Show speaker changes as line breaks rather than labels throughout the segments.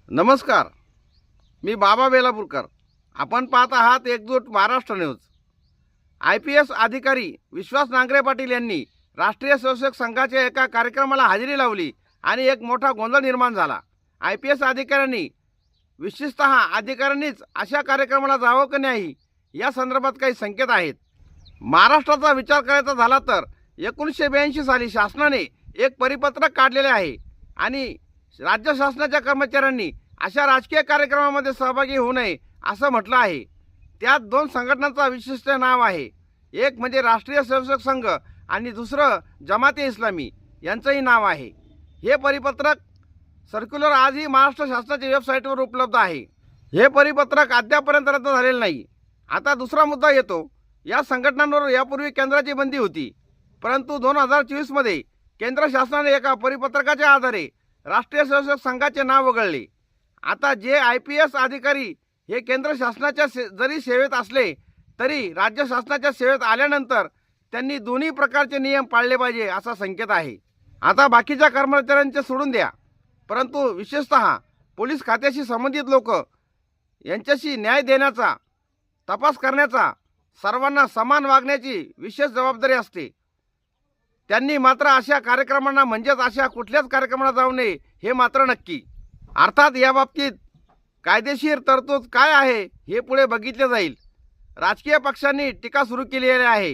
नमस्कार. मी बाबा बेलापूरकर. आपण पाहत आहात एकजूट महाराष्ट्र न्यूज. IPS अधिकारी विश्वास नांगरे पाटील यांनी राष्ट्रीय स्वयंसेवक संघाच्या एका कार्यक्रमाला हजेरी लावली आणि एक मोठा गोंधळ निर्माण झाला. IPS अधिकाऱ्यांनी विशेषतः अधिकाऱ्यांनीच अशा कार्यक्रमाला जावं की नाही या संदर्भात काही संकेत आहेत. महाराष्ट्राचा विचार करायचा झाला तर 1982 साली शासनाने एक परिपत्रक काढलेले आहे आणि राज्य शासनाच्या कर्मचाऱ्यांनी अशा राजकीय कार्यक्रमामध्ये सहभागी होऊ नये असं म्हटलं आहे. त्यात दोन संघटनांचं विशिष्ट नाव आहे. एक म्हणजे राष्ट्रीय स्वयंसेवक संघ आणि दुसरं जमाते इस्लामी यांचंही नाव आहे. हे परिपत्रक सर्क्युलर आजही महाराष्ट्र शासनाच्या वेबसाईटवर उपलब्ध आहे. हे परिपत्रक अद्यापर्यंत रद्द झालेलं नाही. आता दुसरा मुद्दा येतो. या संघटनांवर यापूर्वी केंद्राची बंदी होती, परंतु 2024 मध्ये केंद्र शासनाने एका परिपत्रकाच्या आधारे राष्ट्रीय स्वयंसेवक संघाचे नाव वगळले. आता जे IPS अधिकारी हे केंद्र शासनाच्या जरी सेवेत असले तरी राज्य शासनाच्या सेवेत आल्यानंतर त्यांनी दोन्ही प्रकारचे नियम पाळले पाहिजे असा संकेत आहे. आता बाकीच्या कर्मचाऱ्यांचे सोडून द्या, परंतु विशेषतः पोलीस खात्याशी संबंधित लोक यांच्याशी न्याय देण्याचा, तपास करण्याचा, सर्वांना समान वागण्याची विशेष जबाबदारी असते. त्यांनी मात्र अशा कार्यक्रमांना म्हणजेच अशा कुठल्याच कार्यक्रमाला जाऊ नये हे मात्र नक्की. अर्थात याबाबतीत कायदेशीर तरतूद काय आहे हे पुढे बघितले जाईल. राजकीय पक्षांनी टीका सुरू केलेली आहे,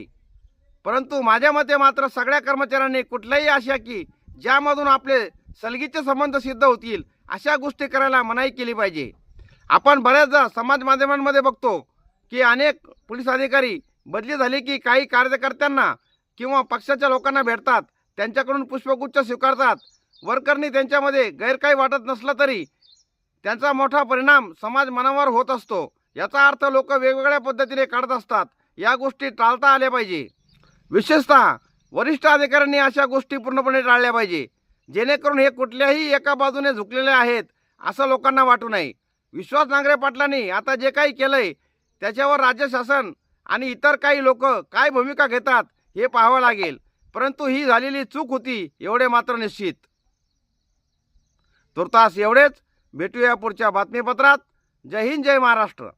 परंतु माझ्या मते मात्र सगळ्या कर्मचाऱ्यांनी कुठल्याही अशा की ज्यामधून आपले सलगीचे संबंध सिद्ध होतील अशा गोष्टी करायला मनाई केली पाहिजे. आपण बऱ्याचदा समाज माध्यमांमध्ये बघतो की अनेक पोलीस अधिकारी बदली झाली की काही कार्यकर्त्यांना किंवा पक्षाच्या लोकांना भेटतात, त्यांच्याकडून पुष्पगुच्छ स्वीकारतात. वर्करनी त्यांच्यामध्ये गैर काही वाटत नसलं तरी त्यांचा मोठा परिणाम समाज मनावर होत असतो. याचा अर्थ लोक वेगवेगळ्या पद्धतीने काढत असतात. या गोष्टी टाळता आल्या पाहिजे. विशेषतः वरिष्ठ अधिकाऱ्यांनी अशा गोष्टी पूर्णपणे टाळल्या पाहिजे, जेणेकरून हे कुठल्याही एका बाजूने झुकलेले आहेत असं लोकांना वाटू नये. विश्वास नांगरे पाटलांनी आता जे काही केलंय त्याच्यावर राज्य शासन आणि इतर काही लोक काय भूमिका घेतात हे पाहावं लागेल, परंतु ही झालेली चूक होती एवढे मात्र निश्चित. तुर्तास एवढेच. भेटूया पुढच्या बातमीपत्रात. जय हिंद, जय महाराष्ट्र.